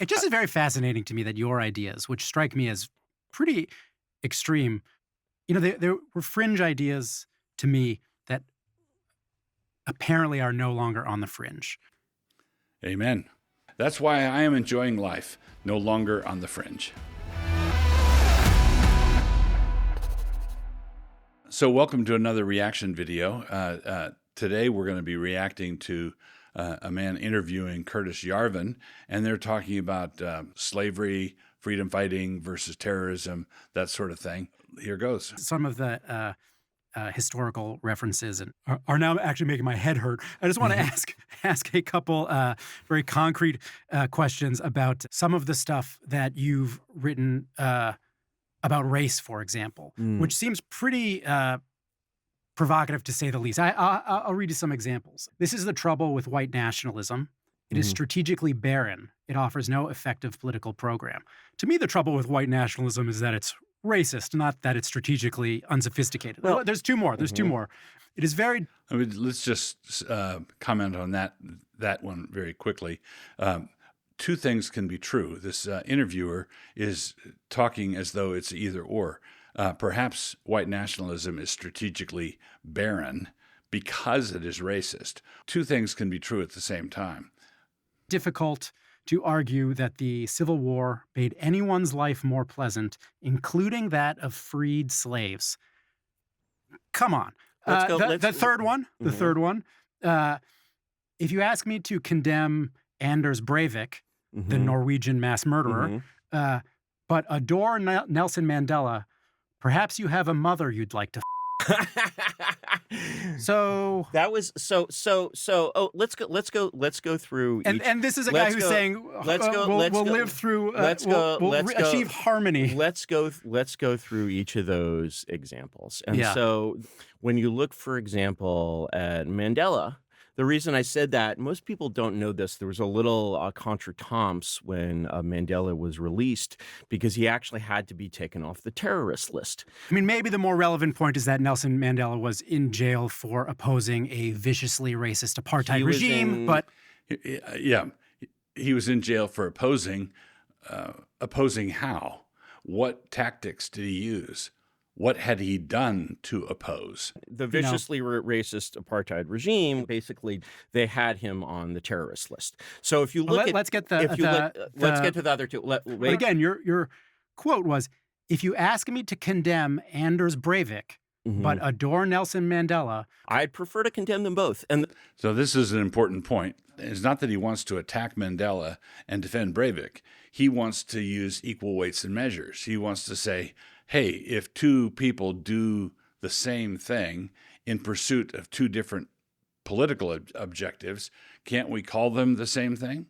It just is very fascinating to me that your ideas, which strike me as pretty extreme, there were fringe ideas to me that apparently are no longer on the fringe. Amen. That's why I am enjoying life, no longer on the fringe. So welcome to another reaction video. Today we're going to be reacting to a man interviewing Curtis Yarvin, and they're talking about slavery, freedom fighting versus terrorism, that sort of thing. Here goes. Some of the historical references are now actually making my head hurt. I just want to ask a couple very concrete questions about some of the stuff that you've written about race, for example, which seems pretty provocative to say the least. I'll read you some examples. This is the trouble with white nationalism. It is strategically barren. It offers no effective political program. To me, the trouble with white nationalism is that it's racist, not that it's strategically unsophisticated. Well, there's two more. There's two more. It is very... I mean, let's just comment on that one very quickly. Two things can be true. This interviewer is talking as though it's either or. Perhaps white nationalism is strategically barren because it is racist. Two things can be true at the same time. Difficult to argue that the Civil War made anyone's life more pleasant, including that of freed slaves. Come on. The third one. If you ask me to condemn Anders Breivik, the Norwegian mass murderer, but adore Nelson Mandela, perhaps you have a mother you'd like to So that was so. Oh, let's go through. And this is a guy who's saying we'll live through. We'll achieve harmony. Let's go through each of those examples. And so when you look, for example, at Mandela. The reason I said that, most people don't know this, there was a little contretemps when Mandela was released because he actually had to be taken off the terrorist list. I mean, maybe the more relevant point is that Nelson Mandela was in jail for opposing a viciously racist apartheid regime, but... Yeah, he was in jail for opposing how? What tactics did he use? What had he done to oppose? The viciously racist apartheid regime, basically, they had him on the terrorist list. So if you look let's get to the other two. But again, your quote was, if you ask me to condemn Anders Breivik, but adore Nelson Mandela, I'd prefer to condemn them both. And so this is an important point. It's not that he wants to attack Mandela and defend Breivik. He wants to use equal weights and measures. He wants to say, hey, if two people do the same thing in pursuit of two different political objectives, can't we call them the same thing?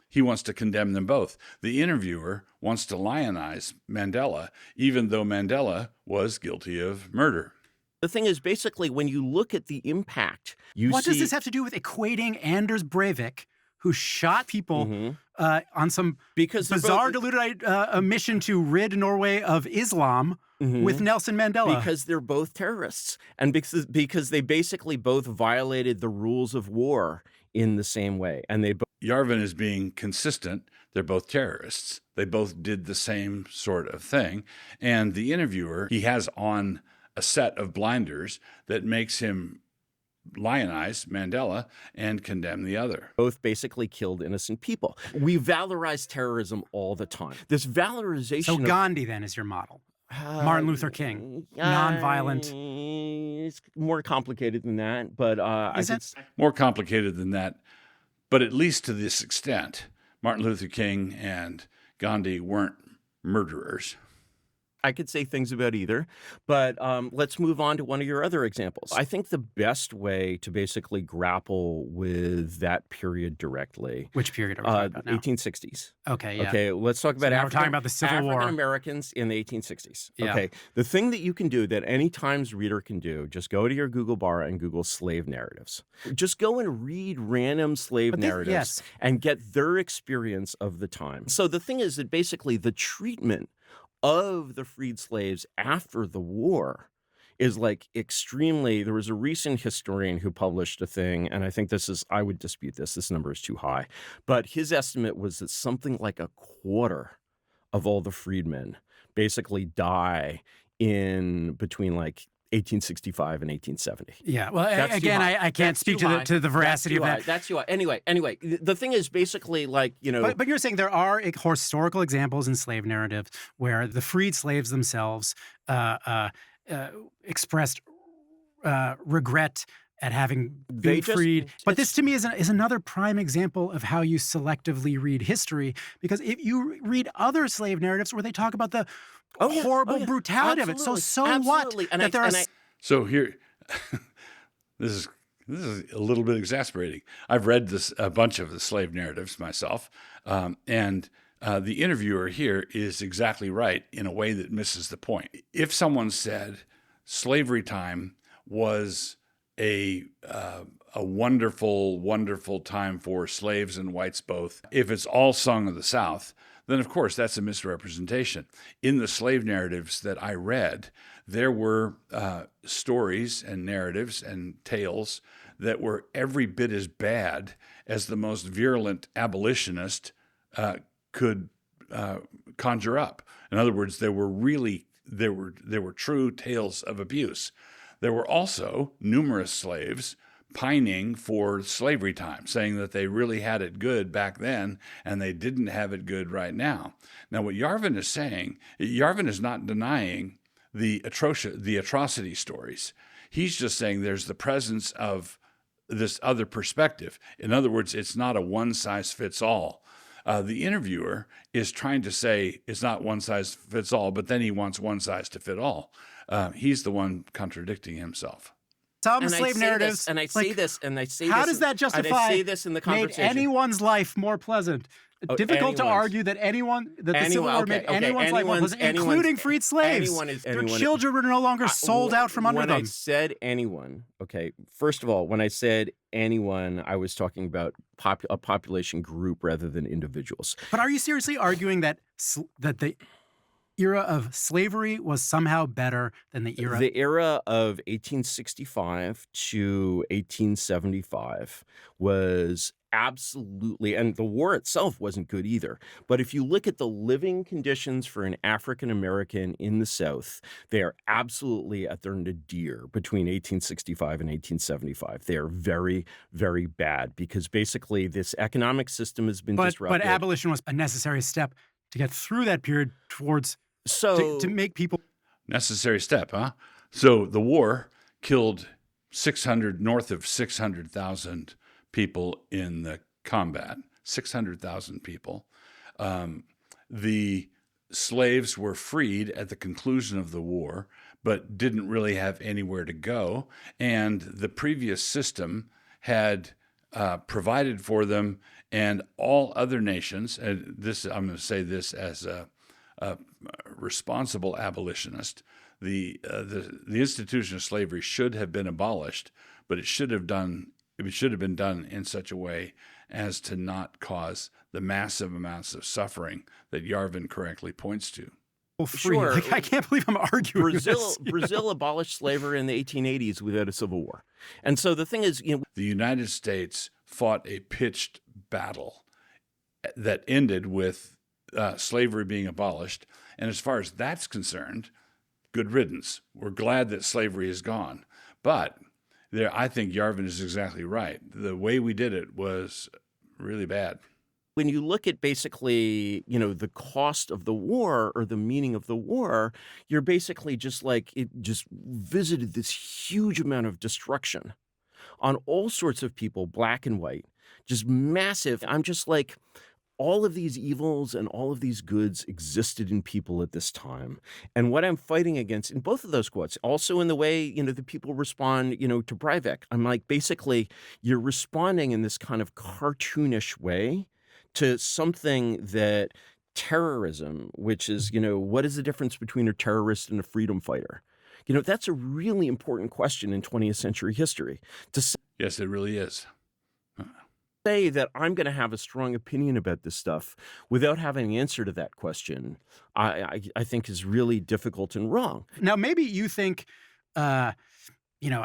He wants to condemn them both. The interviewer wants to lionize Mandela, even though Mandela was guilty of murder. The thing is, basically, when you look at the impact, what does this have to do with equating Anders Breivik, who shot people on some bizarre, deluded mission to rid Norway of Islam with Nelson Mandela? Because they're both terrorists, and because they basically both violated the rules of war in the same way. And Yarvin is being consistent. They're both terrorists. They both did the same sort of thing. And the interviewer, he has on a set of blinders that makes him lionize Mandela and condemn the other. Both basically killed innocent people. We valorize terrorism all the time. This valorization. So Gandhi then is your model. Martin Luther King, nonviolent. It's more complicated than that, but more complicated than that. But at least to this extent, Martin Luther King and Gandhi weren't murderers. I could say things about either, but let's move on to one of your other examples. I think the best way to basically grapple with that period directly. Which period are we talking about now? 1860s. Okay, yeah. Okay, let's talk about we're talking about the Civil War. African Americans in the 1860s. Yeah. Okay, the thing that you can do that any Times reader can do, just go to your Google bar and Google slave narratives. Just go and read random slave narratives and get their experience of the time. So the thing is that basically the treatment of the freed slaves after the war is like extremely. There was a recent historian who published a thing, and I think I would dispute this. This number is too high. But his estimate was that something like a quarter of all the freedmen basically die in between like 1865 and 1870. Yeah. Well, That's too again, high. I can't That's speak too high. to the veracity of that. That's too high. Anyway, the thing is basically like, But you're saying there are historical examples in slave narrative where the freed slaves themselves expressed regret at having been freed. But this to me is another prime example of how you selectively read history, because if you read other slave narratives where they talk about the horrible brutality of it, so Absolutely. what? That there are So here, this is a little bit exasperating. I've read a bunch of the slave narratives myself, and the interviewer here is exactly right in a way that misses the point. If someone said slavery time was a wonderful, wonderful time for slaves and whites both, if it's all song of the South, then of course that's a misrepresentation. In the slave narratives that I read, there were stories and narratives and tales that were every bit as bad as the most virulent abolitionist could conjure up. In other words, there were true tales of abuse. There were also numerous slaves pining for slavery time, saying that they really had it good back then and they didn't have it good right now. Now, what Yarvin is saying, Yarvin is not denying the atrocity stories. He's just saying there's the presence of this other perspective. In other words, it's not a one-size-fits-all. The interviewer is trying to say it's not one size fits all, but then he wants one size to fit all. He's the one contradicting himself. Some slave narratives, and I say this, how does that justify? I say this in the conversation. Made anyone's life more pleasant. Difficult to argue that the Civil War made anyone's life more pleasant, including freed slaves. Their children were no longer sold out from under them. When I said anyone, first of all, when I said anyone, I was talking about a population group rather than individuals. But are you seriously arguing that the era of slavery was somehow better than the era? The era of 1865 to 1875 was absolutely, and the war itself wasn't good either. But if you look at the living conditions for an African American in the South, they are absolutely at their nadir between 1865 and 1875. They are very, very bad because basically this economic system has been disrupted. But abolition was a necessary step to get through that period towards to make people necessary step, huh? So the war killed north of 600,000 people in the combat, 600,000 people. The slaves were freed at the conclusion of the war, but didn't really have anywhere to go. And the previous system had provided for them, and all other nations, and this, I'm going to say this as a responsible abolitionist, the institution of slavery should have been abolished, but it should have been done in such a way as to not cause the massive amounts of suffering that Yarvin correctly points to. Sure. I can't believe I'm arguing Brazil abolished slavery in the 1880s without a civil war. And so the thing is, the United States fought a pitched battle that ended with slavery being abolished. And as far as that's concerned, good riddance. We're glad that slavery is gone. But I think Yarvin is exactly right. The way we did it was really bad. When you look at basically, the cost of the war or the meaning of the war, you're basically just like, it just visited this huge amount of destruction on all sorts of people, black and white, just massive. I'm just like, all of these evils and all of these goods existed in people at this time. And what I'm fighting against in both of those quotes, also in the way, the people respond, to Breivik, I'm like, basically, you're responding in this kind of cartoonish way to something that terrorism, which is, what is the difference between a terrorist and a freedom fighter? That's a really important question in 20th century history. Yes, it really is. Say that I'm going to have a strong opinion about this stuff without having an answer to that question, I think is really difficult and wrong. Now, maybe you think you know,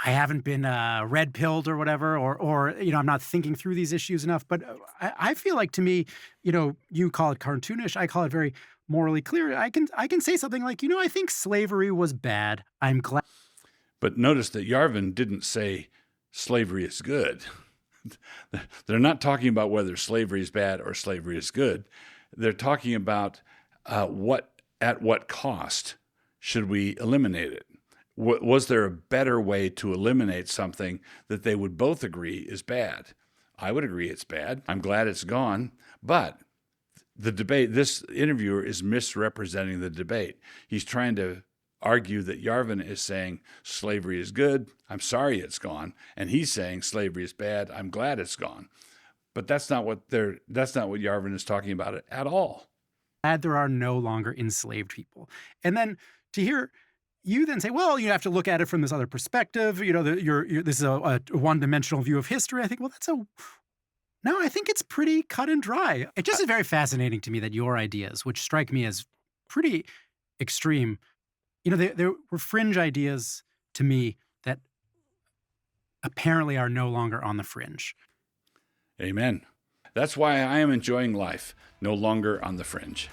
I haven't been red pilled or whatever, or I'm not thinking through these issues enough. But I feel like, to me, you call it cartoonish, I call it very morally clear. I can say something like, I think slavery was bad. I'm glad. But notice that Yarvin didn't say slavery is good. They're not talking about whether slavery is bad or slavery is good. They're talking about at what cost should we eliminate it? Was there a better way to eliminate something that they would both agree is bad? I would agree it's bad. I'm glad it's gone. But the debate, this interviewer is misrepresenting the debate. He's trying to argue that Yarvin is saying slavery is good. I'm sorry it's gone. And he's saying slavery is bad. I'm glad it's gone. But that's not what Yarvin is talking about at all. Glad there are no longer enslaved people. And then to hear you then say, well, you have to look at it from this other perspective. This is a one-dimensional view of history. I think, well, no, I think it's pretty cut and dry. It just is very fascinating to me that your ideas, which strike me as pretty extreme, there were fringe ideas to me that apparently are no longer on the fringe. Amen. That's why I am enjoying life, no longer on the fringe.